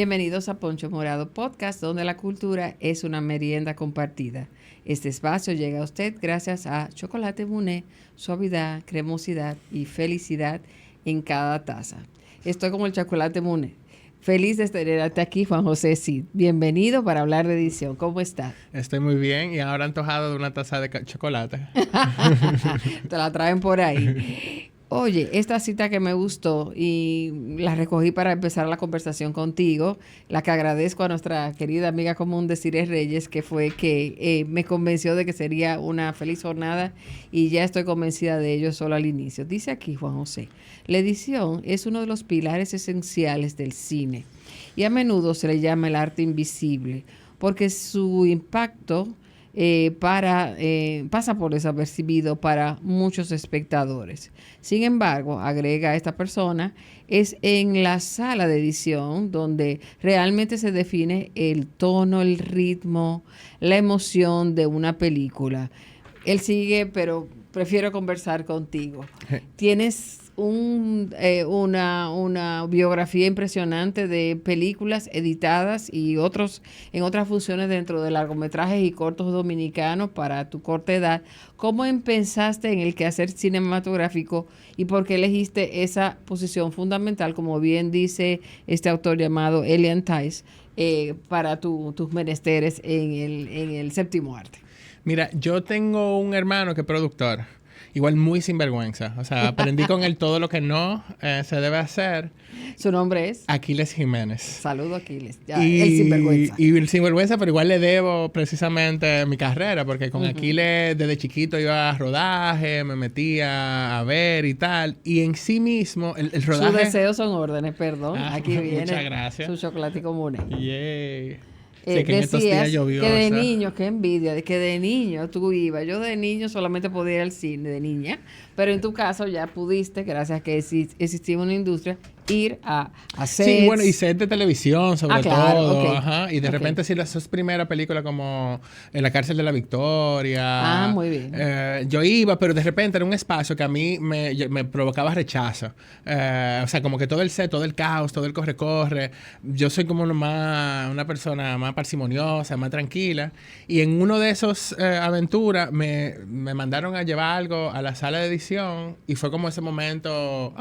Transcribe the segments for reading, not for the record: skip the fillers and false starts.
Bienvenidos a Poncho Morado Podcast, donde la cultura es una merienda compartida. Este espacio llega a usted gracias a Chocolate Muné, suavidad, cremosidad y felicidad en cada taza. Estoy como el Chocolate Muné. Feliz de tenerte aquí, Juan José Cid. Bienvenido para hablar de edición. ¿Cómo estás? Estoy muy bien y ahora antojado de una taza de chocolate. Te la traen por ahí. Oye, esta cita que me gustó y la recogí para empezar la conversación contigo, la que agradezco a nuestra querida amiga común Desiree Reyes, que fue que me convenció de que sería una feliz jornada y ya estoy convencida de ello solo al inicio. Dice aquí Juan José, la edición es uno de los pilares esenciales del cine y a menudo se le llama el arte invisible porque su impacto pasa por desapercibido para muchos espectadores. Sin embargo, agrega esta persona, es en la sala de edición donde realmente se define el tono, el ritmo, la emoción de una película. Él sigue, pero prefiero conversar contigo. Tienes una biografía impresionante de películas editadas y en otras funciones dentro de largometrajes y cortos dominicanos para tu corta edad. ¿Cómo empezaste en el quehacer cinematográfico y por qué elegiste esa posición fundamental, como bien dice este autor llamado Elian Tice, para tus menesteres en el séptimo arte? Mira, yo tengo un hermano que es productor. Igual muy sinvergüenza. O sea, aprendí con él todo lo que no se debe hacer. ¿Su nombre es? Aquiles Jiménez. Saludo Aquiles. Ya, el sinvergüenza. Y el sinvergüenza, pero igual le debo precisamente mi carrera, porque con Aquiles desde chiquito iba a rodaje, me metía a ver y tal. Y en sí mismo, el rodaje... Sus deseos son órdenes, perdón. Aquí viene muchas gracias. Su chocolate común. Yay. Sí, que en estos días llovió, que de niño, qué envidia, de que de niño tú ibas. Yo de niño solamente podía ir al cine, de niña, pero en tu caso ya pudiste, gracias a que existía una industria, ir a sets. Sí, bueno, y set de televisión sobre todo. Okay. Ajá, y de repente sí, sus primeras películas como En la cárcel de la Victoria. Muy bien. Yo iba, pero de repente era un espacio que a mí me provocaba rechazo. O sea, como que todo el set, todo el caos, todo el corre-corre. Yo soy como una persona más parsimoniosa, más tranquila. Y en uno de esos aventuras me mandaron a llevar algo a la sala de edición y fue como ese momento...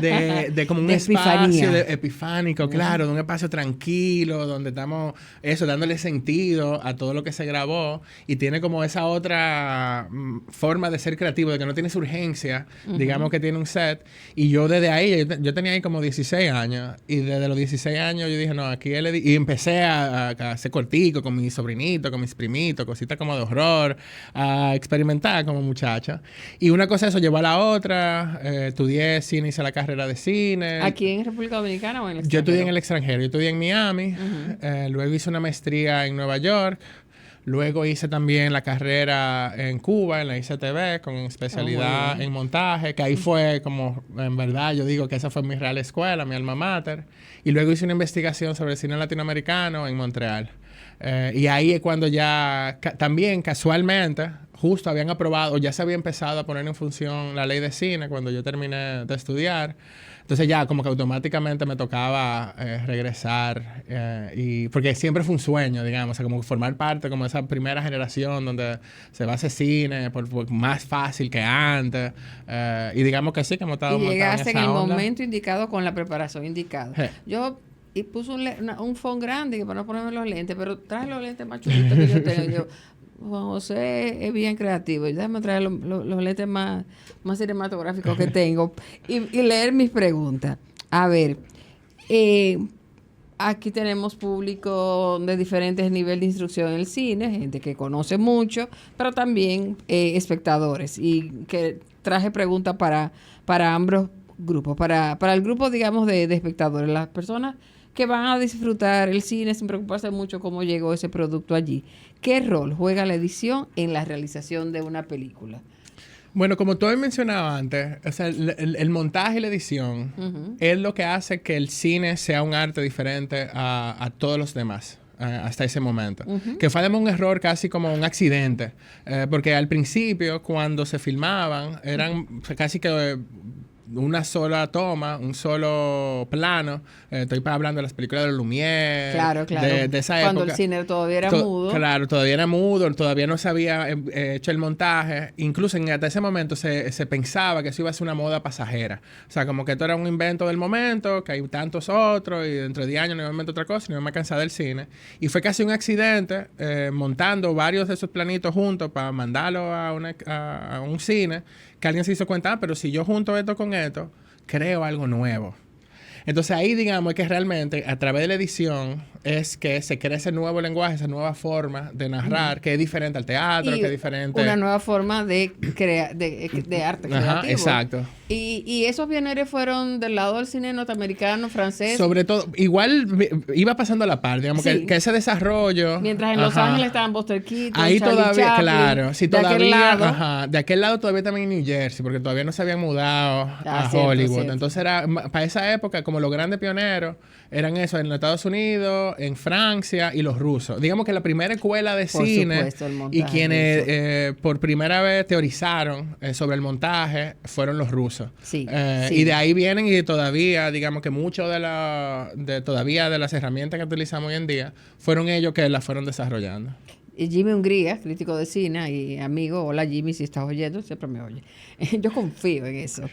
de como un de espacio epifánico, claro, de un espacio tranquilo, donde estamos, dándole sentido a todo lo que se grabó y tiene como esa otra forma de ser creativo, de que no tienes urgencia, digamos que tiene un set. Y yo desde ahí, yo tenía ahí como 16 años y desde los 16 años yo dije, no, aquí y empecé a hacer cortico con mis sobrinitos, con mis primitos, cositas como de horror, a experimentar como muchacha. Y una cosa eso llevó a la otra, estudié cine, hice la carrera de cine. ¿Aquí en República Dominicana o en el extranjero? Yo estudié en el extranjero. Yo estudié en Miami. Luego hice una maestría en Nueva York. Luego hice también la carrera en Cuba, en la ICTV, con especialidad en montaje, que ahí fue como, en verdad, yo digo que esa fue mi real escuela, mi alma mater. Y luego hice una investigación sobre el cine latinoamericano en Montreal. Y ahí es cuando ya, también casualmente, justo habían aprobado, o ya se había empezado a poner en función la ley de cine cuando yo terminé de estudiar. Entonces ya como que automáticamente me tocaba regresar, porque siempre fue un sueño, digamos, o sea, como formar parte como de esa primera generación donde se va a hacer cine por más fácil que antes. Y digamos que sí, que hemos estado y llegaste en el onda. momento indicado con la preparación indicada. Yo puse un phone grande que para no ponerme los lentes, pero traje los lentes más chulitos que yo tengo. Yo, Juan José es bien creativo. Déjame traer los lentes más cinematográficos que tengo y leer mis preguntas. A ver, aquí tenemos público de diferentes niveles de instrucción en el cine, gente que conoce mucho, pero también espectadores. Y que traje preguntas para ambos grupos. Para el grupo, digamos, de espectadores, las personas que van a disfrutar el cine sin preocuparse mucho cómo llegó ese producto allí. ¿Qué rol juega la edición en la realización de una película? Bueno, como tú habías mencionado antes, o sea, el montaje y la edición es lo que hace que el cine sea un arte diferente a todos los demás. Hasta ese momento. Que fue además un error casi como un accidente. Porque al principio, cuando se filmaban, eran casi que una sola toma, un solo plano. Estoy hablando de las películas de Lumière. Claro, claro. De esa Cuando época. el cine todavía era mudo. Claro, todavía era mudo, todavía no se había hecho el montaje. Incluso hasta ese momento se pensaba que eso iba a ser una moda pasajera. O sea, como que esto era un invento del momento, que hay tantos otros y dentro de 10 años no iba a inventar otra cosa y no iba a cansar del cine. Y fue casi un accidente montando varios de esos planitos juntos para mandarlo a un cine, que alguien se hizo cuenta, pero si yo junto esto con esto, creo algo nuevo. Entonces ahí, digamos, es que realmente a través de la edición es que se crea ese nuevo lenguaje, esa nueva forma de narrar, que es diferente al teatro, que es diferente... Una nueva forma de arte creativo. Ajá, exacto. Y esos pioneros fueron del lado del cine norteamericano, francés. Sobre todo, igual iba pasando a la par, digamos, sí. que ese desarrollo... Mientras en Los Ángeles estaban Buster Keaton, ahí Charlie todavía, Chaplin, claro. Si de todavía, aquel lado. de aquel lado todavía también en New Jersey, porque todavía no se habían mudado a cierto, Hollywood. cierto. Entonces era, para esa época, como los grandes pioneros, eran eso, en los Estados Unidos, en Francia y los rusos. Digamos que la primera escuela de Por cine supuesto, el montaje y quienes por primera vez teorizaron sobre el montaje fueron los rusos. Sí, sí. Y de ahí vienen y todavía, digamos que mucho todavía de las herramientas que utilizamos hoy en día, fueron ellos que las fueron desarrollando. Y Jimmy Hungría, crítico de cine y amigo, hola Jimmy, si estás oyendo, siempre me oye. Yo confío en eso.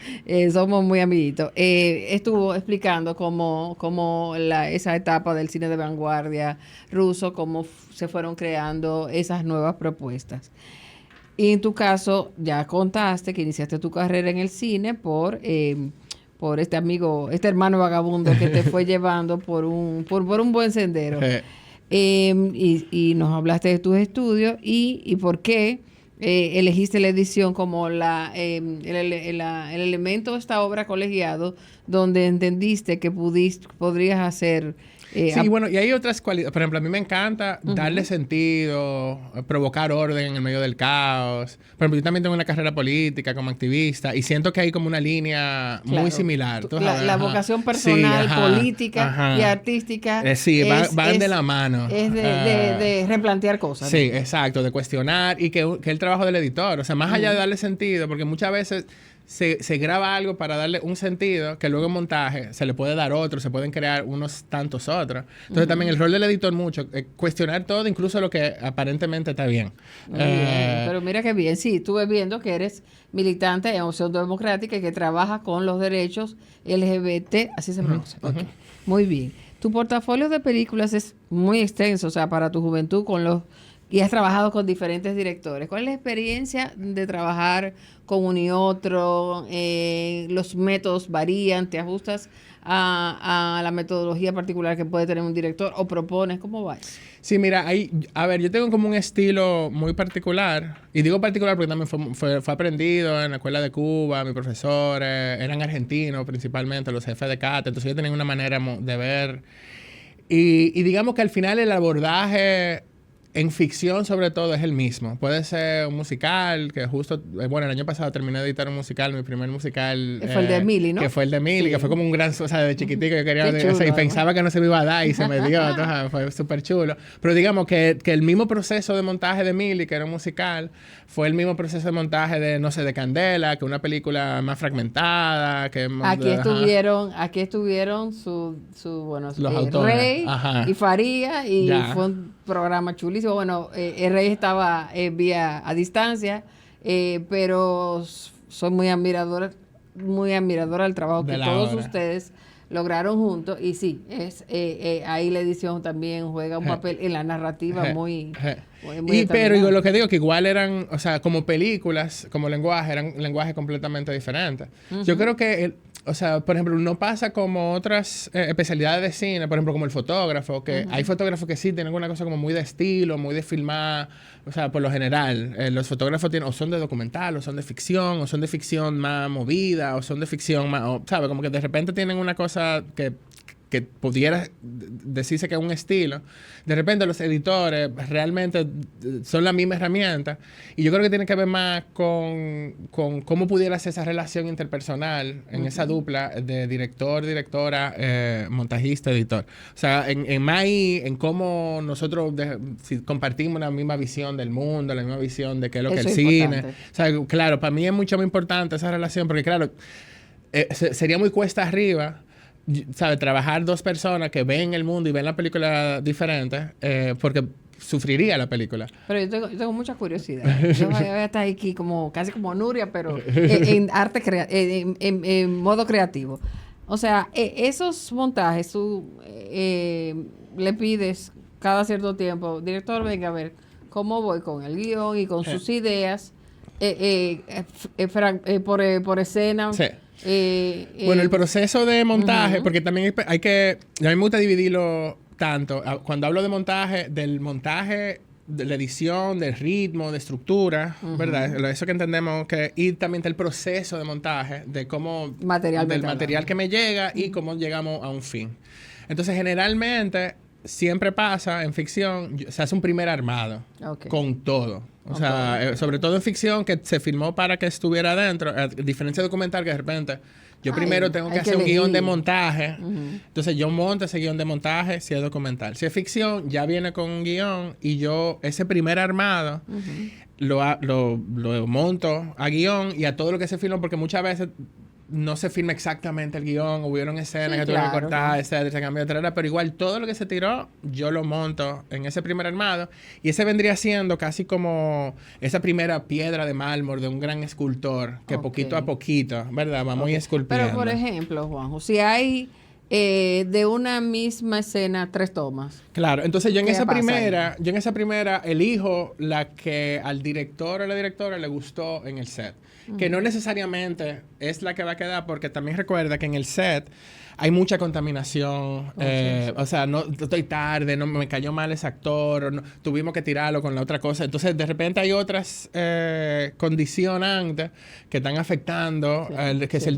Somos muy amiguitos. Estuvo explicando cómo esa etapa del cine de vanguardia ruso, cómo se fueron creando esas nuevas propuestas. Y en tu caso, ya contaste que iniciaste tu carrera en el cine por este amigo, este hermano vagabundo que te fue llevando por un buen sendero. Y nos hablaste de tus estudios y por qué elegiste la edición como el elemento de esta obra colegiado donde entendiste que podrías hacer... sí, bueno, y hay otras cualidades. Por ejemplo, a mí me encanta darle sentido, provocar orden en el medio del caos. Por ejemplo, yo también tengo una carrera política como activista y siento que hay como una línea muy similar. La vocación personal, política y artística sí, van de la mano. Es de replantear cosas. Sí, exacto, de cuestionar y que el trabajo del editor. O sea, más allá de darle sentido, porque muchas veces... Se graba algo para darle un sentido que luego en montaje se le puede dar otro, se pueden crear unos tantos otros. Entonces también el rol del editor mucho, cuestionar todo, incluso lo que aparentemente está bien. Muy bien. Pero mira qué bien, sí, estuve viendo que eres militante en Opción Democrática y que trabajas con los derechos LGBT, así se pronuncia. Okay. Muy bien. Tu portafolio de películas es muy extenso, o sea, para tu juventud y has trabajado con diferentes directores. ¿Cuál es la experiencia de trabajar con uno y otro? ¿Los métodos varían? ¿Te ajustas a la metodología particular que puede tener un director o propones? ¿Cómo va eso? Sí, mira, yo tengo como un estilo muy particular. Y digo particular porque también fue aprendido en la escuela de Cuba. Mis profesores eran argentinos principalmente, los jefes de cátedra. Entonces yo tenía una manera de ver. Y digamos que al final el abordaje... En ficción, sobre todo, es el mismo. Puede ser un musical, que justo... Bueno, el año pasado terminé de editar un musical, mi primer musical... Fue el de Emily, ¿no? Que fue el de Emily, sí. Que fue como un gran... O sea, de chiquitico yo quería... chulo, y pensaba que no se me iba a dar y se me dio. Entonces, fue súper chulo. Pero digamos que el mismo proceso de montaje de Emily, que era un musical, fue el mismo proceso de montaje de, no sé, de Candela, que una película más fragmentada, Aquí estuvieron su los autores. Rey y Faría, y fue un programa chulísimo. Bueno, el Rey estaba a distancia, pero soy muy admiradora del trabajo que todos ustedes lograron juntos. Y sí, ahí la edición también juega un papel en la narrativa muy pero lo que digo que igual eran, o sea, como películas, como lenguaje, eran lenguajes completamente diferentes. Yo creo que o sea, por ejemplo, no pasa como otras especialidades de cine, por ejemplo, como el fotógrafo, que hay fotógrafos que sí tienen una cosa como muy de estilo, muy de filmar, o sea, por lo general, los fotógrafos tienen, o son de documental, o son de ficción más movida, o son de ficción más, ¿sabes? Como que de repente tienen una cosa que pudiera decirse que es un estilo. De repente los editores realmente son la misma herramienta y yo creo que tiene que ver más con cómo pudiera ser esa relación interpersonal en esa dupla de director, directora, montajista, editor. O sea, en cómo nosotros si compartimos la misma visión del mundo, la misma visión de qué es lo que es el cine. O sea, claro, para mí es mucho más importante esa relación porque, claro, sería muy cuesta arriba, ¿sabes? Trabajar dos personas que ven el mundo y ven la película diferente, porque sufriría la película. Pero yo tengo mucha curiosidad. Yo voy a estar aquí como casi como Nuria, pero en arte en modo creativo. O sea, esos montajes tú le pides cada cierto tiempo, director, venga a ver cómo voy con el guión y con sus ideas por escena. Sí. Bueno, el proceso de montaje, porque también hay que... A mí me gusta dividirlo tanto. Cuando hablo de montaje, del montaje, de la edición, del ritmo, de estructura, ¿verdad? Eso que entendemos que... Y también del proceso de montaje, de cómo... del material que me llega y cómo llegamos a un fin. Entonces, generalmente... Siempre pasa en ficción, se hace un primer armado con todo. O sea, sobre todo en ficción que se filmó para que estuviera adentro, a diferencia de documental que de repente yo primero tengo que hacer un guión de montaje. Entonces yo monto ese guión de montaje si es documental. Si es ficción, ya viene con un guión y yo ese primer armado lo monto a guión y a todo lo que se filmó porque muchas veces... no se filma exactamente el guión, hubieron escenas que tuvieron que cortar, etcétera, se cambió, etcétera, pero igual todo lo que se tiró, yo lo monto en ese primer armado y ese vendría siendo casi como esa primera piedra de mármol de un gran escultor que poquito a poquito, ¿verdad? Vamos a ir esculpiendo. Pero, por ejemplo, Juanjo, si hay de una misma escena 3 tomas. Claro, entonces yo en esa primera elijo la que al director o a la directora le gustó en el set. Que no necesariamente es la que va a quedar, porque también recuerda que en el set hay mucha contaminación. O sea, no estoy tarde, no me cayó mal ese actor, no, tuvimos que tirarlo con la otra cosa. Entonces, de repente hay otras condicionantes que están afectando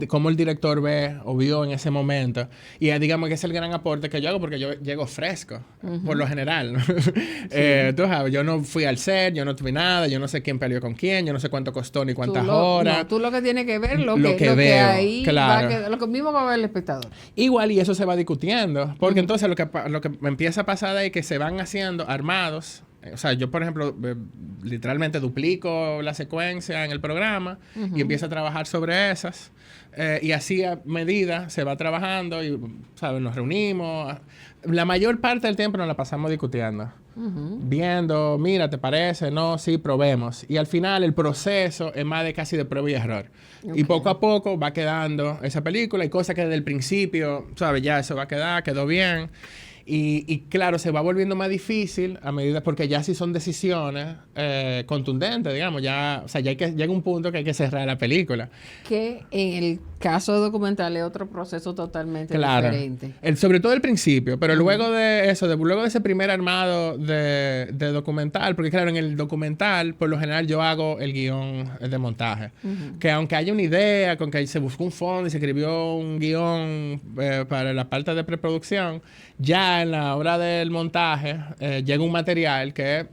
cómo el director ve o vio en ese momento. Y digamos que es el gran aporte que yo hago, porque yo llego fresco, por lo general. Tú sabes, yo no fui al set, yo no tuve nada, yo no sé quién peleó con quién, yo no sé cuánto costó ni cuántas horas. No, tú lo que tienes que ver, lo que veo, ahí claro. Lo que mismo va a ver el espectador. Igual, y eso se va discutiendo, porque entonces lo que me empieza a pasar de ahí es que se van haciendo armados. O sea, yo, por ejemplo, literalmente duplico la secuencia en el programa y empiezo a trabajar sobre esas. Y así a medida se va trabajando y, ¿sabes? Nos reunimos. La mayor parte del tiempo nos la pasamos discutiendo. Viendo, mira, ¿te parece? No, sí, probemos. Y al final el proceso es más de casi de prueba y error. Y poco a poco va quedando esa película. Hay cosas que desde el principio, ¿sabes? Ya eso va a quedar, quedó bien. Y claro, se va volviendo más difícil a medida, porque ya sí son decisiones contundentes, digamos, ya, o sea, ya llega un punto que hay que cerrar la película. Que en el caso documental es otro proceso totalmente diferente. Sobre todo el principio, pero luego de eso, luego de ese primer armado de documental, porque claro, en el documental, por lo general, yo hago el guión de montaje. Que aunque haya una idea, con que se buscó un fondo y se escribió un guión para la parte de preproducción, ya en la hora del montaje llega un material que,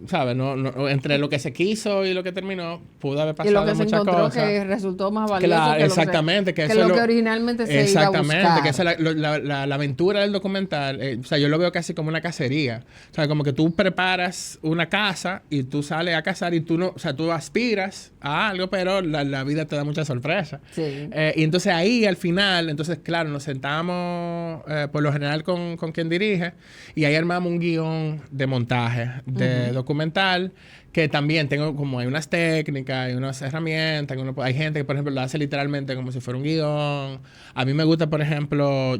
¿sabes? No, entre lo que se quiso y lo que terminó, pudo haber pasado muchas cosas. Y lo que se encontró que resultó más valioso claro, exactamente, que lo que originalmente se iba a buscar. Exactamente, que esa es la aventura del documental. O sea, yo lo veo casi como una cacería. O sea, como que tú preparas una casa y tú sales a cazar y tú no... O sea, tú aspiras a algo, pero la vida te da mucha sorpresa. Sí. Y entonces ahí, al final, entonces, claro, nos sentamos por lo general con quien dirige y ahí armamos un guión de montaje de documental, que también tengo como hay unas técnicas, hay unas herramientas, hay gente que por ejemplo lo hace literalmente como si fuera un guión. A mí me gusta, por ejemplo,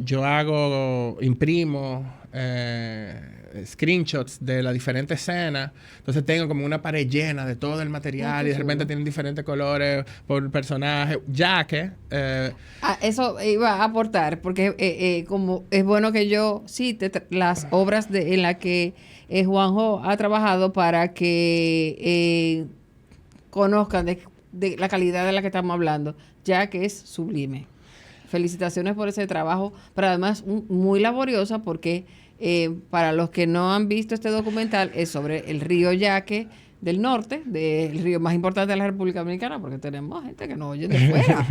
imprimo screenshots de las diferentes escenas, entonces tengo como una pared llena de todo el material y de repente tienen diferentes colores por personaje, ya que... eso iba a aportar, porque como es bueno que yo cite las obras en las que Juanjo ha trabajado para que conozcan de la calidad de la que estamos hablando, ya que es sublime. Felicitaciones por ese trabajo, pero además muy laboriosa, porque para los que no han visto este documental es sobre el río Yaque del norte, del río más importante de la República Dominicana, porque tenemos gente que nos oye de fuera,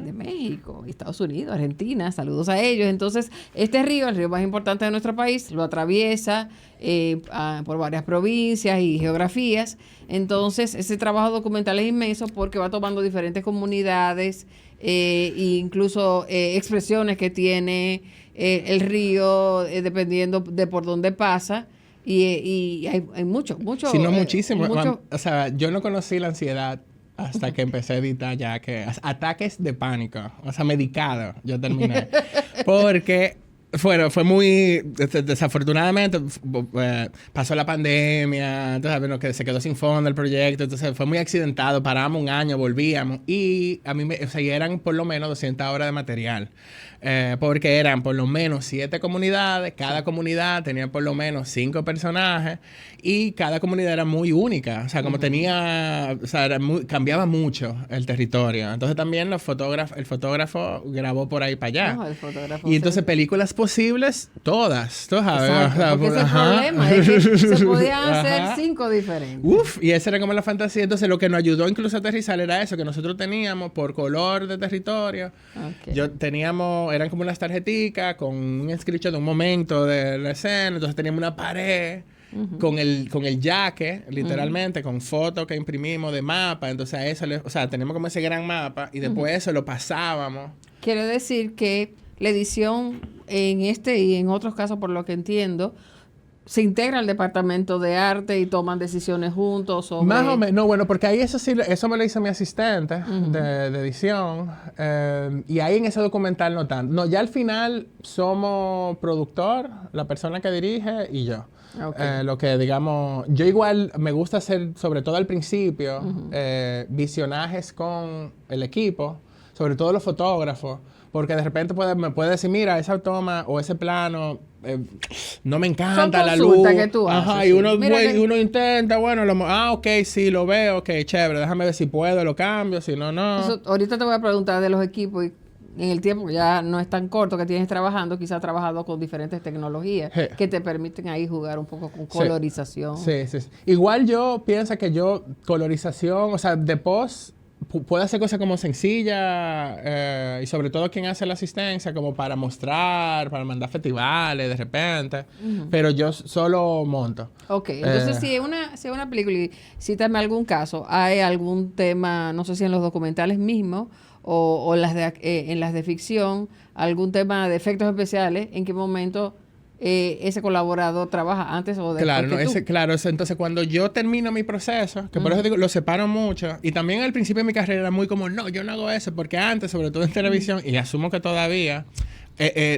de México, Estados Unidos, Argentina, saludos a ellos. Entonces, este río, el río más importante de nuestro país, lo atraviesa por varias provincias y geografías. Entonces, ese trabajo documental es inmenso porque va tomando diferentes comunidades e incluso expresiones que tiene el río, dependiendo de por dónde pasa. Y hay mucho. Sí, no, muchísimo. O sea, yo no conocí la ansiedad hasta que empecé a editar ya que... Ataques de pánico. O sea, medicado. Yo terminé. Porque... Bueno, fue muy... Desafortunadamente, pasó la pandemia, entonces, bueno, que se quedó sin fondo el proyecto, entonces fue muy accidentado, paramos un año, volvíamos, y a mí, o sea, eran por lo menos 200 horas de material, porque eran por lo menos 7 comunidades, cada comunidad tenía por lo menos 5 personajes, y cada comunidad era muy única, o sea, como tenía... O sea, cambiaba mucho el territorio, entonces también el fotógrafo grabó por ahí para allá. No, el fotógrafo, y entonces películas posibles, todas. Exacto, porque ese es el problema, es que se podían hacer 5 diferentes. Uf, y esa era como la fantasía. Entonces, lo que nos ayudó incluso a aterrizar era eso, que nosotros teníamos por color de territorio. Eran como unas tarjeticas con un screenshot de un momento de la escena. Entonces, teníamos una pared con el yaque, literalmente, con fotos que imprimimos de mapa. Entonces, a eso, o sea, tenemos como ese gran mapa y después eso lo pasábamos. Quiero decir que la edición en este y en otros casos, por lo que entiendo, se integra al departamento de arte y toman decisiones juntos sobre... Más o menos, no, bueno, porque ahí eso me lo hizo mi asistente de edición, y ahí en ese documental no tanto. No, ya al final somos productor, la persona que dirige y yo. Lo que digamos, yo igual me gusta hacer, sobre todo al principio, visionajes con el equipo, sobre todo los fotógrafos, porque de repente me puede decir, mira, esa toma o ese plano no me encanta la luz. Que tú haces, ajá, y uno intenta, bueno, ok, sí, lo veo, ok, chévere, déjame ver si puedo, lo cambio, si no, no. Eso, ahorita te voy a preguntar de los equipos y en el tiempo ya no es tan corto que tienes trabajando, quizás has trabajado con diferentes tecnologías que te permiten ahí jugar un poco con colorización. Sí. Igual yo pienso que colorización, o sea, de post... Puede hacer cosas como sencillas y sobre todo quien hace la asistencia como para mostrar, para mandar festivales de repente, pero yo solo monto. Ok, entonces si es una película y cítame algún caso, ¿hay algún tema, no sé si en los documentales mismos o en las de ficción, algún tema de efectos especiales, en qué momento ese colaborador trabaja antes o después Claro, entonces cuando yo termino mi proceso, que por eso digo, lo separo mucho, y también al principio de mi carrera era muy como, no, yo no hago eso, porque antes, sobre todo en televisión, y asumo que todavía,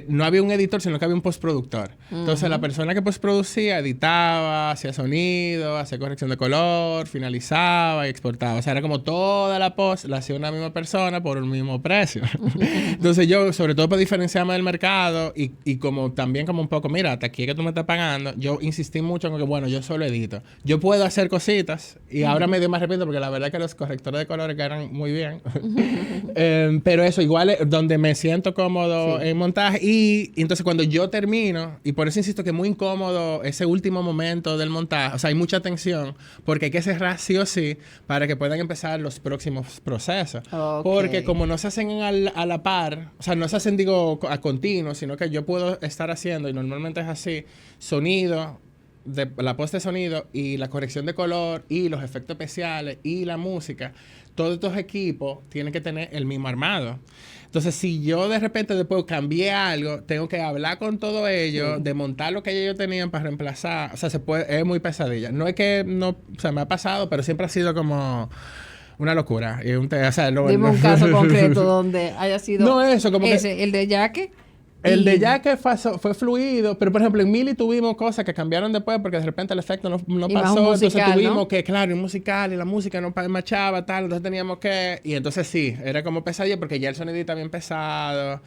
no había un editor, sino que había un postproductor. Entonces, la persona que postproducía, editaba, hacía sonido, hacía corrección de color, finalizaba y exportaba. O sea, era como toda la post la hacía una misma persona por un mismo precio. Entonces, yo, sobre todo para diferenciarme del mercado y como también como un poco, mira, hasta aquí es que tú me estás pagando, yo insistí mucho en que, bueno, yo solo edito. Yo puedo hacer cositas y ahora me dio más repito porque la verdad es que los correctores de colores quedan muy bien. Pero eso, igual, donde me siento cómodo en montaje. Y entonces cuando yo termino, y por eso insisto que es muy incómodo ese último momento del montaje, o sea, hay mucha tensión, porque hay que cerrar sí o sí para que puedan empezar los próximos procesos. Porque como no se hacen a la par, o sea, no se hacen, digo, a continuo, sino que yo puedo estar haciendo, y normalmente es así, sonido, la puesta de sonido y la corrección de color y los efectos especiales y la música, todos estos equipos tienen que tener el mismo armado. Entonces, si yo de repente después cambié algo, tengo que hablar con todo ello, desmontar lo que ellos tenían para reemplazar. O sea, es muy pesadilla. No es que no, o sea, me ha pasado, pero siempre ha sido como una locura. Y dime un caso concreto donde haya sido no eso, como ese, el de Yaque. El de Yaque fue fluido, pero por ejemplo en Mili tuvimos cosas que cambiaron después porque de repente el efecto no pasó, musical, entonces tuvimos que, claro, un musical y la música no machaba, tal, entonces teníamos que, y entonces sí, era como pesadilla porque ya el sonidito estaba bien pesado.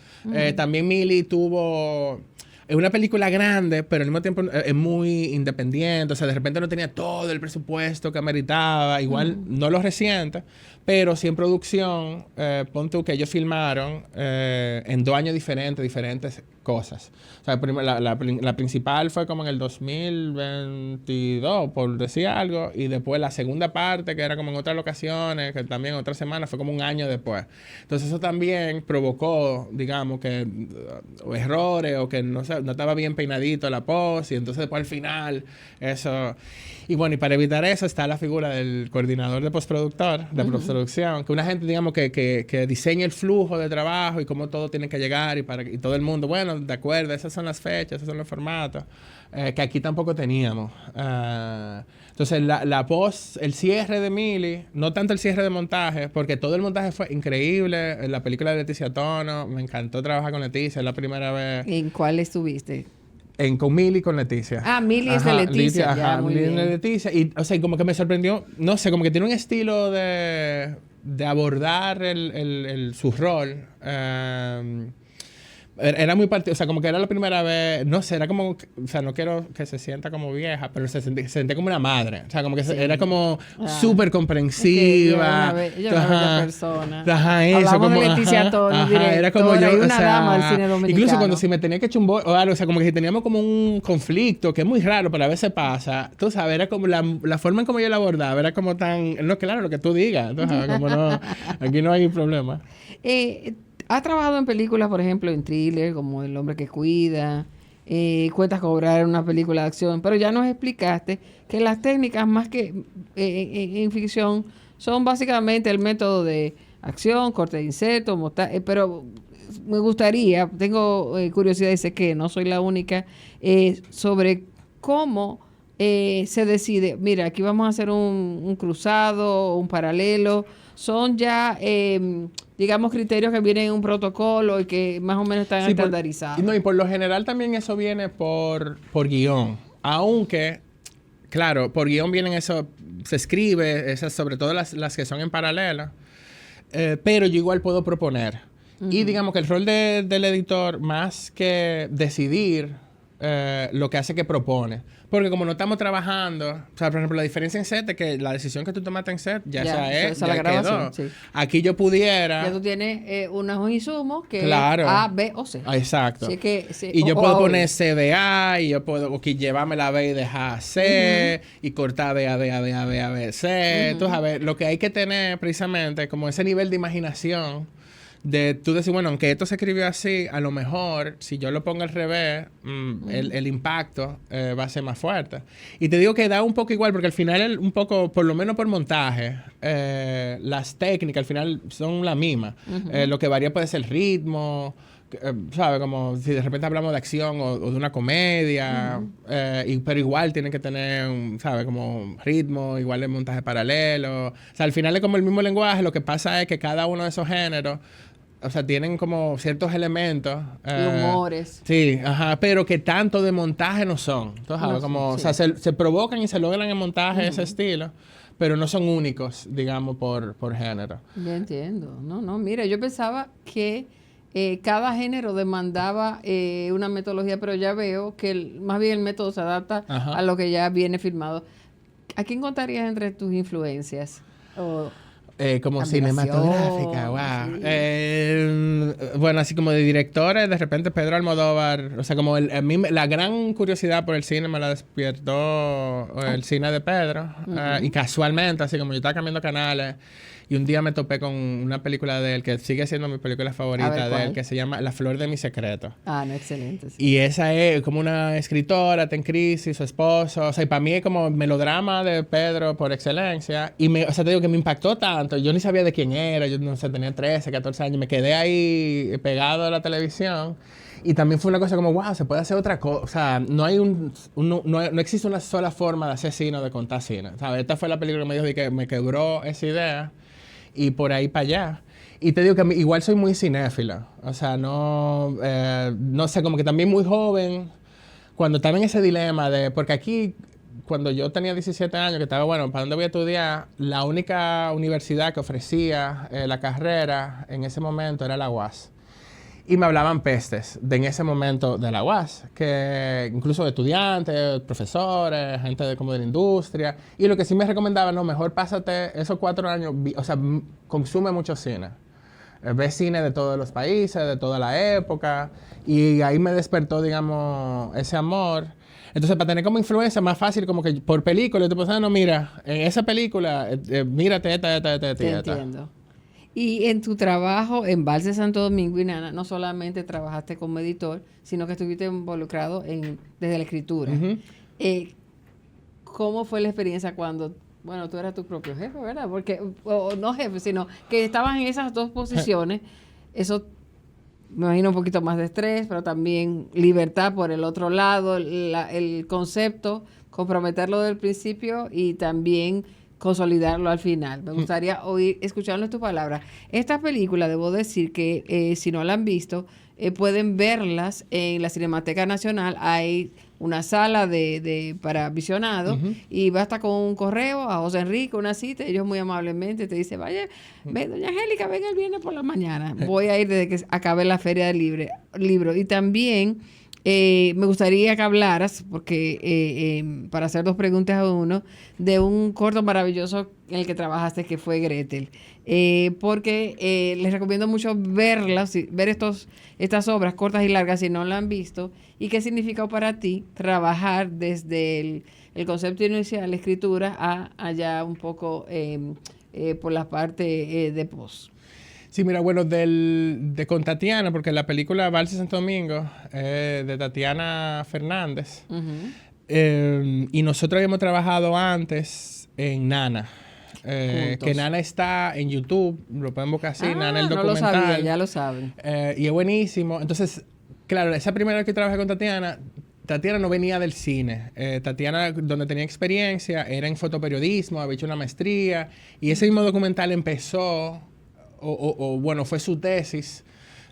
También Mili tuvo... Es una película grande, pero al mismo tiempo es muy independiente. O sea, de repente no tenía todo el presupuesto que ameritaba. Igual no lo resiente, Pero sí en producción, pon tú que ellos filmaron en 2 años diferentes cosas. O sea, la principal fue como en el 2022, por decir algo, y después la segunda parte, que era como en otras locaciones, que también otra semana, fue como un año después. Entonces eso también provocó, digamos, que errores o que no estaba bien peinadito la post, y entonces después al final, eso... Y bueno, y para evitar eso está la figura del coordinador de postproductor, de postproducción, que una gente, digamos, que diseña el flujo de trabajo y cómo todo tiene que llegar y todo el mundo, bueno, de acuerdo, esas son las fechas, esos son los formatos, que aquí tampoco teníamos. Entonces, la post, el cierre de Mili, no tanto el cierre de montaje, porque todo el montaje fue increíble. La película de Leticia Tono, me encantó trabajar con Leticia, es la primera vez. ¿En cuál estuviste? Con Mili y con Leticia. Ah, Mili es de Leticia. Ajá, Mili es de Leticia. Y, o sea, como que me sorprendió, no sé, como que tiene un estilo de abordar su rol. Era muy partido, o sea, como que era la primera vez, no sé, era como, o sea, no quiero que se sienta como vieja, pero se sentía como una madre, o sea, como que era como súper comprensiva. Ella es una bella persona. Ajá, eso. Hablamos como, de Leticia Tono, era como yo, y una o sea, dama del cine dominicano. incluso cuando si me tenía que echar o algo, o sea, como que si teníamos como un conflicto, que es muy raro, pero a veces pasa, tú sabes, era como la forma en como yo la abordaba, era como tan, no, claro, lo que tú digas, tú sabes, como no, aquí no hay problema. ¿Has trabajado en películas, por ejemplo, en thriller, como El hombre que cuida? Cuentas cobrar una película de acción, pero ya nos explicaste que las técnicas, más que en ficción, son básicamente el método de acción, corte de inserto, pero me gustaría, tengo curiosidad y sé que no soy la única, sobre cómo se decide, mira, aquí vamos a hacer un cruzado, un paralelo, son ya... digamos, criterios que vienen en un protocolo y que más o menos están estandarizados. Y por lo general también eso viene por guión. Aunque, claro, por guión vienen eso, se escribe, esas, sobre todo las que son en paralelo. Pero yo igual puedo proponer. Y digamos que el rol del editor, más que decidir, lo que hace que propone. Porque como no estamos trabajando, o sea, por ejemplo, la diferencia en set es que la decisión que tú tomaste en set ya la grabación, quedó. sí. Aquí yo pudiera... Ya tú tienes unos insumos que claro. es A, B o C. Exacto. Así que, y yo puedo poner C de A, y yo puedo llevarme la B y dejar C, y cortar B, A, B, A, B, A, B, A, B, C. Entonces, a ver, lo que hay que tener precisamente como ese nivel de imaginación de tú decir, bueno, aunque esto se escribió así, a lo mejor, si yo lo pongo al revés, el impacto va a ser más fuerte. Y te digo que da un poco igual, porque al final, un poco, por lo menos por montaje, las técnicas al final son las mismas. Lo que varía puede ser el ritmo, ¿sabes? Como si de repente hablamos de acción o de una comedia, pero igual tienen que tener, ¿sabes? Como ritmo, igual el montaje paralelo. O sea, al final es como el mismo lenguaje, lo que pasa es que cada uno de esos géneros, o sea, tienen como ciertos elementos. Y humores. Sí, ajá, pero que tanto de montaje no son. Entonces, no, como, sí. O sea, se provocan y se logran en montaje ese estilo, pero no son únicos, digamos, por género. Ya entiendo. No, mira, yo pensaba que cada género demandaba una metodología, pero ya veo que más bien el método se adapta a lo que ya viene filmado. ¿A quién contarías entre tus influencias? Como cinematográfica, wow. Sí. Bueno, así como de directores, de repente Pedro Almodóvar, o sea, como a mí la gran curiosidad por el cine me la despertó el cine de Pedro, y casualmente, así como yo estaba cambiando canales, y un día me topé con una película de él que sigue siendo mi película favorita de él, que se llama La flor de mi secreto. Ah, no, excelente. Sí. Y esa es como una escritora, está en crisis, su esposo. O sea, y para mí es como melodrama de Pedro por excelencia. Y o sea, te digo que me impactó tanto. Yo ni sabía de quién era. Yo no sé, tenía 13, 14 años. Me quedé ahí pegado a la televisión. Y también fue una cosa como, wow, se puede hacer otra cosa. O sea, no hay no existe una sola forma de hacer cine o de contar cine. ¿Sabes? Esta fue la película que me dijo que me quebró esa idea. Y por ahí para allá. Y te digo que igual soy muy cinéfila. O sea, no sé, como que también muy joven, cuando estaba en ese dilema de... Porque aquí, cuando yo tenía 17 años, que estaba, bueno, ¿para dónde voy a estudiar? La única universidad que ofrecía la carrera en ese momento era la UAS. y me hablaban pestes de en ese momento de la UAS, que incluso de estudiantes, profesores, gente como de la industria. Y lo que sí me recomendaban, no, mejor pásate esos 4 años, o sea, consume mucho cine. Ve cine de todos los países, de toda la época. Y ahí me despertó, digamos, ese amor. Entonces, para tener como influencia, más fácil como que por película, tú pensas, no, mira, en esa película, mírate esta. Te entiendo. Y en tu trabajo en Balse Santo Domingo y Nana, no solamente trabajaste como editor, sino que estuviste involucrado desde la escritura. ¿Cómo fue la experiencia cuando, bueno, tú eras tu propio jefe, ¿verdad? Porque, o no jefe, sino que estabas en esas dos posiciones? Eso me imagino un poquito más de estrés, pero también libertad por el otro lado, el concepto, comprometerlo desde el principio y también consolidarlo al final. Me gustaría escucharlo en tus palabras. Esta película, debo decir que si no la han visto, pueden verlas en la Cinemateca Nacional. Hay una sala para visionados y basta con un correo a José Enrique, una cita, ellos muy amablemente te dicen, vaya, doña Angélica, venga el viernes por la mañana. Voy a ir desde que acabe la feria del libro. Y también me gustaría que hablaras, porque para hacer 2 preguntas a uno, de un corto maravilloso en el que trabajaste, que fue Gretel. Porque les recomiendo mucho verlas, ver estas obras cortas y largas si no la han visto, y qué significó para ti trabajar desde el concepto inicial, la escritura, a allá un poco por la parte de post. Sí, mira, bueno, con Tatiana, porque la película Balse Santo Domingo, de Tatiana Fernández, y nosotros habíamos trabajado antes en Nana, que Nana está en YouTube, lo pueden buscar así, Nana el documental. No lo sabía, ya lo saben. Y es buenísimo. Entonces, claro, esa primera vez que trabajé con Tatiana no venía del cine. Tatiana, donde tenía experiencia, era en fotoperiodismo, había hecho una maestría, y ese mismo documental empezó... bueno, fue su tesis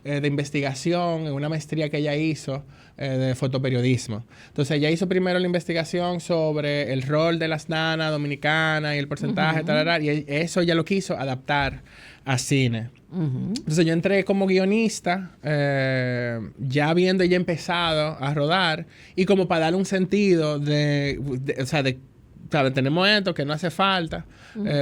de investigación en una maestría que ella hizo de fotoperiodismo. Entonces, ella hizo primero la investigación sobre el rol de las nanas dominicanas y el porcentaje, y eso ella lo quiso adaptar a cine. Entonces, yo entré como guionista, ya habiendo ella empezado a rodar, y como para darle un sentido claro, tenemos esto que no hace falta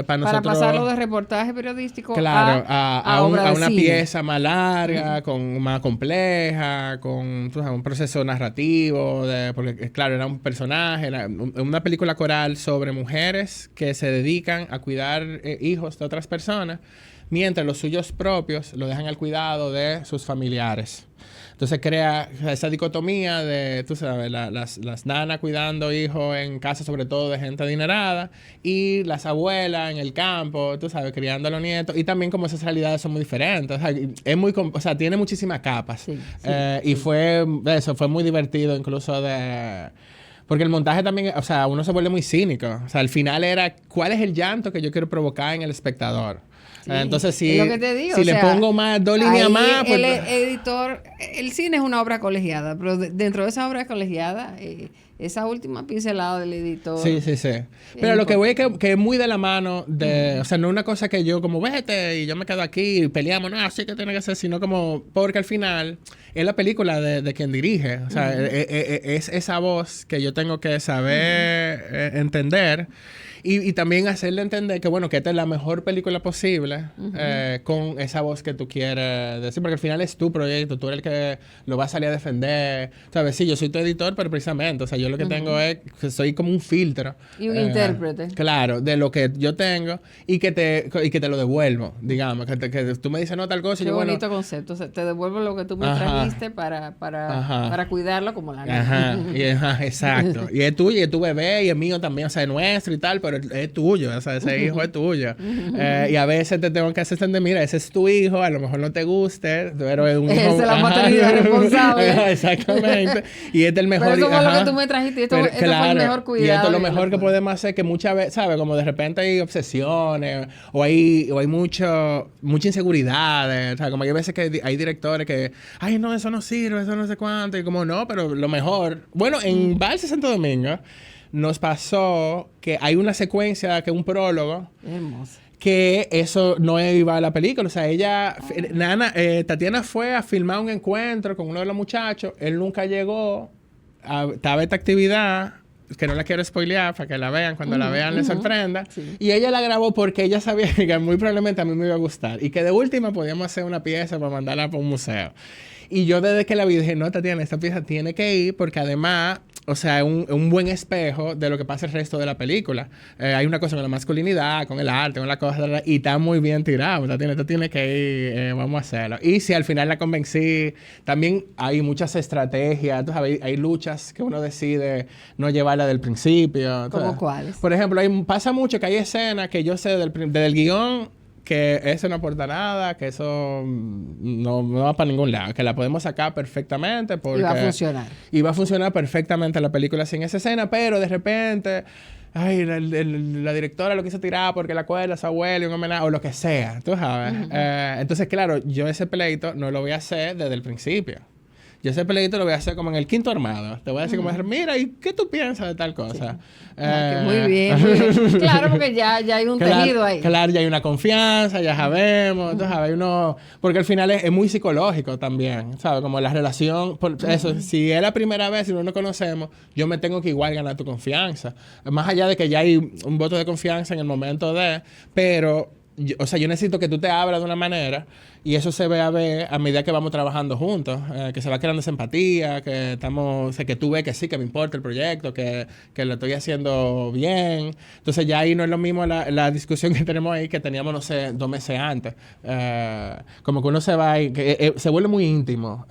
para nosotros... Para pasarlo de reportaje periodístico claro, a una cine. pieza más larga, más compleja, con un proceso narrativo, porque claro, era un personaje, era una película coral sobre mujeres que se dedican a cuidar hijos de otras personas, mientras los suyos propios lo dejan al cuidado de sus familiares. Entonces crea esa dicotomía de, tú sabes, las nanas cuidando hijos en casa, sobre todo de gente adinerada, y las abuelas en el campo, tú sabes, criando a los nietos. Y también como esas realidades son muy diferentes. O sea, tiene muchísimas capas. Y fue muy divertido incluso porque el montaje también, o sea, uno se vuelve muy cínico. O sea, al final era, ¿cuál es el llanto que yo quiero provocar en el espectador? Sí, entonces, si le pongo más 2 líneas más... Pues, el editor... El cine es una obra colegiada, pero dentro de esa obra colegiada, esa última pincelada del editor... Sí. Pero lo que voy es que es muy de la mano de... O sea, no es una cosa que yo como, vete, y yo me quedo aquí y peleamos, no, así que tiene que ser, sino como... Porque al final es la película de quien dirige. O sea, es esa voz que yo tengo que saber entender. Y también hacerle entender que, bueno, que esta es la mejor película posible con esa voz que tú quieres decir, porque al final es tu proyecto, tú eres el que lo va a salir a defender. ¿Sabes? Sí, yo soy tu editor, pero precisamente, o sea, yo lo que tengo es que soy como un filtro. Y un intérprete. Claro, de lo que yo tengo y que te lo devuelvo, digamos. Que tú me dices, no, tal cosa. Qué y yo, bonito concepto. O sea, te devuelvo lo que tú me trajiste para cuidarlo como la niña. Exacto. Y es tuyo, y es tu bebé, y es mío también, o sea, es nuestro y tal, pero es tuyo, o sea, ese hijo es tuyo. Y a veces te tengo que hacer entender, mira, ese es tu hijo, a lo mejor no te guste, pero es un hijo... Esa es la maternidad responsable. Exactamente. Y este es el mejor... Pero eso fue lo que tú me trajiste, esto fue el mejor cuidado. Y esto es lo mejor que podemos hacer, que muchas veces, ¿sabes? Como de repente hay obsesiones, o hay mucha inseguridad, o sea, como hay veces que hay directores que, ay, no, eso no sirve, eso no sé cuánto, y como, no, pero lo mejor... Bueno, en Balse Santo Domingo nos pasó que hay una secuencia, que es un prólogo, hermoso, que eso no iba a la película. O sea, Tatiana fue a filmar un encuentro con uno de los muchachos. Él nunca llegó. Estaba esta actividad, que no la quiero spoilear para que la vean. Cuando la vean les sorprenda. Sí. Y ella la grabó porque ella sabía que muy probablemente a mí me iba a gustar. Y que de última podíamos hacer una pieza para mandarla para un museo. Y yo desde que la vi dije, no, Tatiana, esta pieza tiene que ir porque además, o sea, es un buen espejo de lo que pasa el resto de la película. Hay una cosa con la masculinidad, con el arte, con la cosa, y está muy bien tirado. Tatiana, esto tiene que ir, vamos a hacerlo. Y si al final la convencí, también hay muchas estrategias, tú sabes, hay luchas que uno decide no llevarla del principio. ¿Cómo cuáles? Por ejemplo, pasa mucho que hay escenas que yo sé del guión que eso no aporta nada, que eso no va para ningún lado, que la podemos sacar perfectamente porque... Y va a funcionar. Y va a funcionar perfectamente la película sin esa escena, pero de repente... Ay, la directora lo quiso tirar porque la acuerda a su abuelo y un homenaje, o lo que sea, tú sabes. Entonces, claro, yo ese pleito no lo voy a hacer desde el principio. Yo ese pleito lo voy a hacer como en el quinto armado. Te voy a decir como, mira, ¿y qué tú piensas de tal cosa? Sí. Muy bien, muy bien. Claro, porque ya hay un tejido ahí. Claro, ya hay una confianza, ya sabemos. Entonces, hay uno... Porque al final es muy psicológico también, ¿sabes? Como la relación... Eso, si es la primera vez y no nos conocemos, yo me tengo que igual ganar tu confianza. Más allá de que ya hay un voto de confianza en el momento de... Pero... O sea, yo necesito que tú te abras de una manera y eso se ve a medida que vamos trabajando juntos, que se va creando esa empatía, que estamos, o sea, que tú ves que sí, que me importa el proyecto, que lo estoy haciendo bien. Entonces ya ahí no es lo mismo la discusión que tenemos ahí que teníamos, no sé, 2 meses antes. Como que uno se va y se vuelve muy íntimo.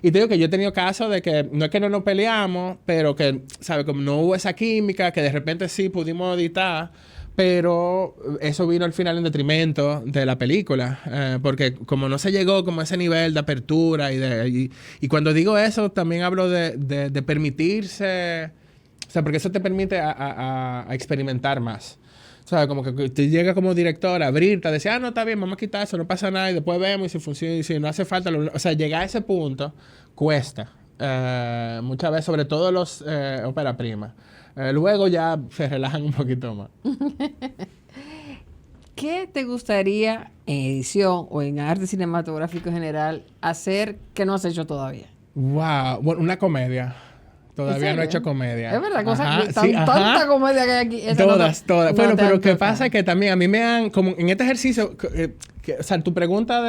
Y te digo que yo he tenido casos de que no es que no nos peleamos, pero que, ¿sabes? Como no hubo esa química, que de repente sí pudimos editar. Pero eso vino al final en detrimento de la película, porque como no se llegó como a ese nivel de apertura y cuando digo eso también hablo de permitirse, o sea, porque eso te permite a experimentar más. O sea, como que tú llegas como director a abrirte, a decir, no, está bien, vamos a quitar eso, no pasa nada, y después vemos y si funciona, y si no hace falta. O sea, llegar a ese punto cuesta. Muchas veces, sobre todo los ópera prima. Luego ya se relajan un poquito más. ¿Qué te gustaría en edición o en arte cinematográfico en general hacer que no has hecho todavía? Wow, bueno, una comedia. Todavía no he hecho comedia. Es verdad, tanta comedia que hay aquí. Todas. Bueno, pero ¿qué pasa? Es que también a mí me han, como en este ejercicio, o sea, tu pregunta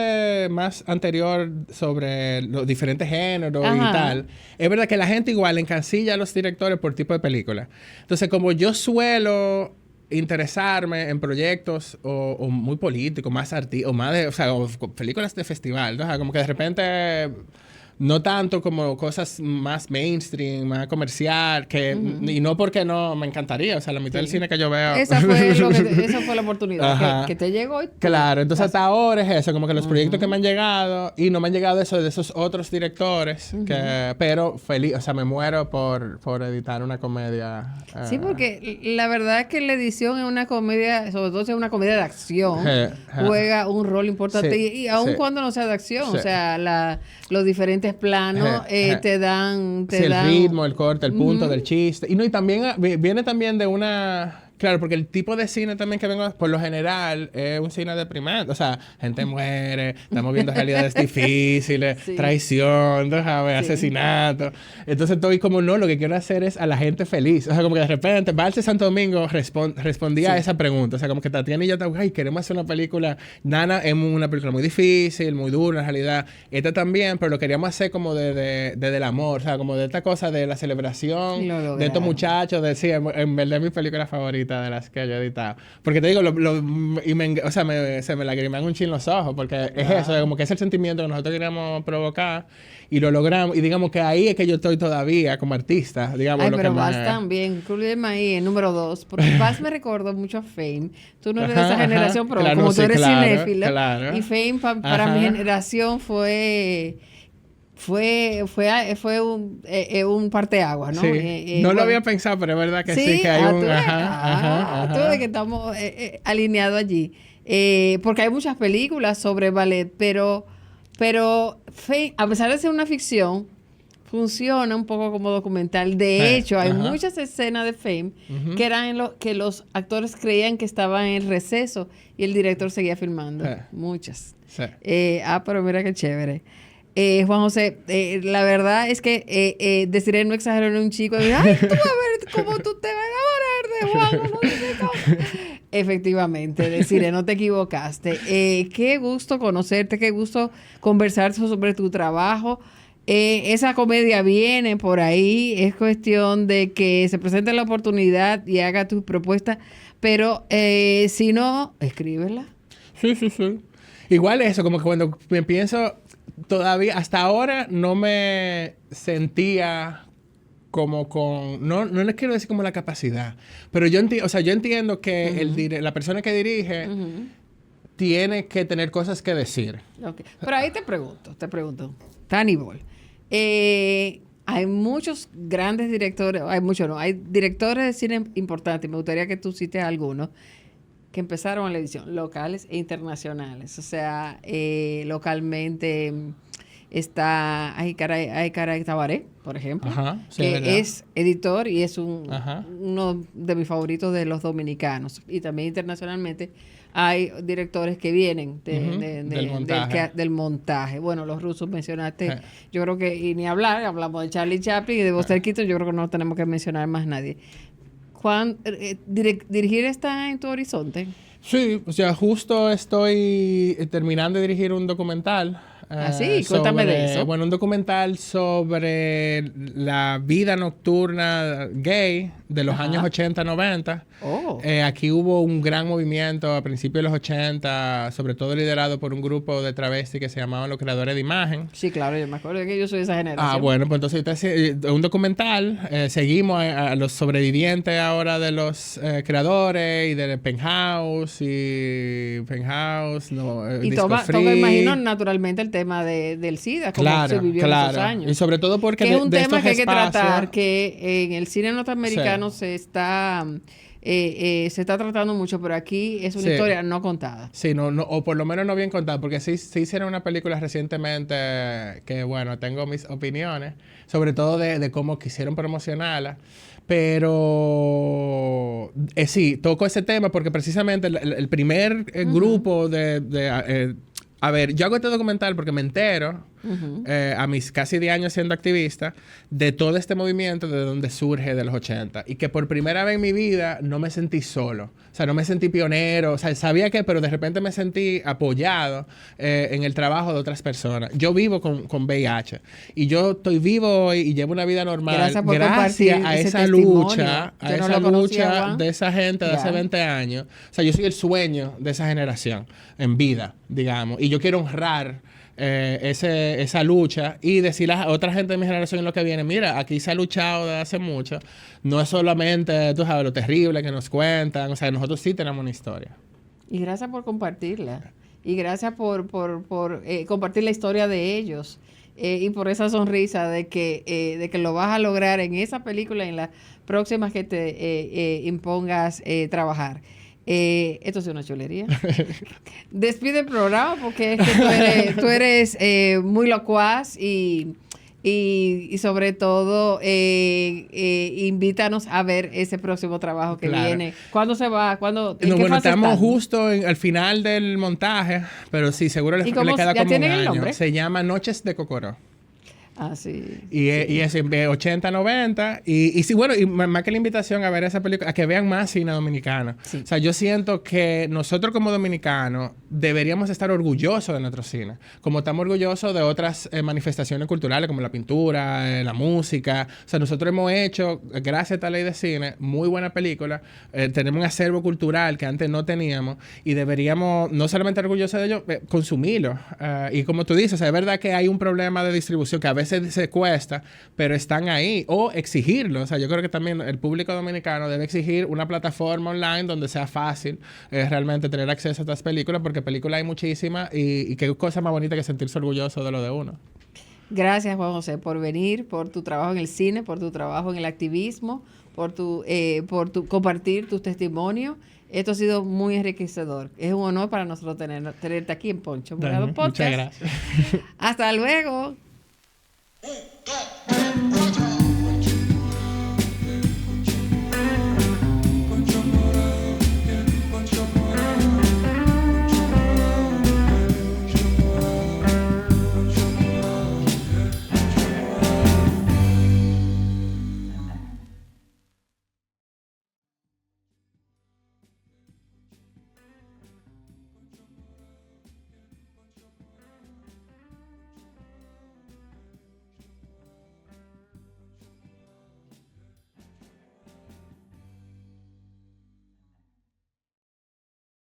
más anterior sobre los diferentes géneros y tal, es verdad que la gente igual encasilla a los directores por tipo de película. Entonces, como yo suelo interesarme en proyectos o muy políticos, más artísticos, o películas de festival, ¿no? O sea, como que de repente... No tanto como cosas más mainstream, más comercial, y no porque no me encantaría. O sea, la mitad del cine que yo veo... Esa fue la oportunidad que te llegó. Claro, entonces hasta ahora es eso, como que los proyectos que me han llegado, y no me han llegado eso de esos otros directores, pero feliz, o sea, me muero por editar una comedia. Sí, porque la verdad es que la edición es una comedia, sobre todo si es una comedia de acción, juega un rol importante, y aun cuando no sea de acción, o sea, los diferentes planos te dan... el ritmo, el corte, el punto del chiste. Y también viene también de una... Claro, porque el tipo de cine también que vengo, por lo general, es un cine deprimente. O sea, gente muere, estamos viendo realidades difíciles, traición, asesinato. Entonces estoy como, no, lo que quiero hacer es a la gente feliz. O sea, como que de repente, Valse Santo Domingo respondía a esa pregunta. O sea, como que Tatiana y yo, queremos hacer una película. Nana es una película muy difícil, muy dura en realidad. Esta también, pero lo queríamos hacer como desde el amor. O sea, como de esta cosa de la celebración de estos muchachos. En verdad es mi película favorita de las que yo he editado. Porque te digo, se me lagriman un chin los ojos, porque es eso, como que es el sentimiento que nosotros queríamos provocar y lo logramos. Y digamos que ahí es que yo estoy todavía como artista, digamos. Ay, pero Vaz también, incluyeme ahí en número 2, porque Vaz me recordó mucho a Fame. Tú no eres de esa generación, pero claro, como tú eres cinéfila. Y Fame para mi generación fue un parteaguas, ¿no? Sí. No lo había pensado, pero es verdad que sí que hay un... Tú ves que estamos alineados allí. Porque hay muchas películas sobre ballet, pero Fame, a pesar de ser una ficción, funciona un poco como documental. De hecho, hay muchas escenas de Fame que eran que los actores creían que estaban en receso y el director seguía filmando. Muchas. Sí. Pero mira qué chévere. Juan José, la verdad es que Desiree no exageró en un chico. Ay, tú a ver cómo tú te vas a enamorar de Juan. No sé qué cosa. Efectivamente, Desiree, no te equivocaste. Qué gusto conocerte, qué gusto conversar sobre tu trabajo. Esa comedia viene por ahí, es cuestión de que se presente la oportunidad y haga tus propuestas, pero si no, escríbela. Sí. Igual eso, como que cuando me pienso, todavía, hasta ahora no me sentía como con, no les quiero decir como la capacidad, pero yo entiendo que la persona que dirige tiene que tener cosas que decir. Okay. Pero ahí te pregunto, Tani Ball. Hay muchos grandes directores, hay directores de cine importantes, me gustaría que tú cites algunos, que empezaron en la edición, locales e internacionales. O sea, localmente está Caray Tabaré, por ejemplo, que es editor y es uno de mis favoritos de los dominicanos. Y también internacionalmente hay directores que vienen del montaje. Bueno, los rusos mencionaste, yo creo que, y ni hablar, hablamos de Charlie Chaplin y de Buster Keaton, yo creo que no tenemos que mencionar más nadie. Juan, ¿dirigir está en tu horizonte? Sí, o sea, justo estoy terminando de dirigir un documental. Sí, cuéntame de eso. Bueno, un documental sobre la vida nocturna gay de los años 80-90. Aquí hubo un gran movimiento a principios de los 80, sobre todo liderado por un grupo de travestis que se llamaban los creadores de imagen. Sí, claro, yo me acuerdo que yo soy de esa generación. Bueno, pues entonces un documental, seguimos a los sobrevivientes ahora de los creadores y de Penthouse y toma, imagino, naturalmente el tema del SIDA, como se vivió en esos años. Y sobre todo porque que es un tema que hay que tratar, que en el cine norteamericano se está tratando mucho, pero aquí es una historia no contada. Sí, o por lo menos no bien contada, porque sí hicieron una película recientemente que, bueno, tengo mis opiniones, sobre todo de cómo quisieron promocionarla. Pero sí, toco ese tema porque precisamente el primer grupo a ver, yo hago este documental porque me entero, a mis casi 10 años siendo activista, de todo este movimiento de donde surge de los 80. Y que por primera vez en mi vida no me sentí solo. O sea, no me sentí pionero. O sea, sabía que, pero de repente me sentí apoyado en el trabajo de otras personas. Yo vivo con VIH. Y yo estoy vivo hoy y llevo una vida normal. Gracias a esa lucha, de esa gente de hace 20 años. O sea, yo soy el sueño de esa generación en vida, digamos. Y yo quiero honrar esa lucha y decirle a otra gente de mi generación en lo que viene, mira, aquí se ha luchado desde hace mucho. No es solamente, tú sabes, lo terrible que nos cuentan. O sea, nosotros sí tenemos una historia. Y gracias por compartirla. Y gracias por compartir la historia de ellos. Y por esa sonrisa de que lo vas a lograr en esa película y en las próximas que te impongas trabajar. Esto es una chulería. Despide el programa porque es que tú eres muy locuaz y sobre todo invítanos a ver ese próximo trabajo que viene. ¿Cuándo se va? Estamos justo al final del montaje, pero sí, seguro le queda como un año. Nombre? Se llama Noches de Cocoró. Sí. Y es 80-90. Y sí, bueno, y más que la invitación a ver esa película, a que vean más cine dominicano. Sí. O sea, yo siento que nosotros como dominicanos deberíamos estar orgullosos de nuestro cine. Como estamos orgullosos de otras manifestaciones culturales como la pintura, la música. O sea, nosotros hemos hecho, gracias a esta ley de cine, muy buena película. Tenemos un acervo cultural que antes no teníamos. Y deberíamos, no solamente orgullosos de ello, consumirlo. Y como tú dices, o sea, es verdad que hay un problema de distribución que a veces se cuesta, pero están ahí. O exigirlo. O sea, yo creo que también el público dominicano debe exigir una plataforma online donde sea fácil realmente tener acceso a estas películas, porque películas hay muchísimas y qué cosa más bonita que sentirse orgulloso de lo de uno. Gracias, Juan José, por venir, por tu trabajo en el cine, por tu trabajo en el activismo, por tu compartir tus testimonios. Esto ha sido muy enriquecedor. Es un honor para nosotros tenerte aquí en Poncho. Muchas gracias. Hasta luego.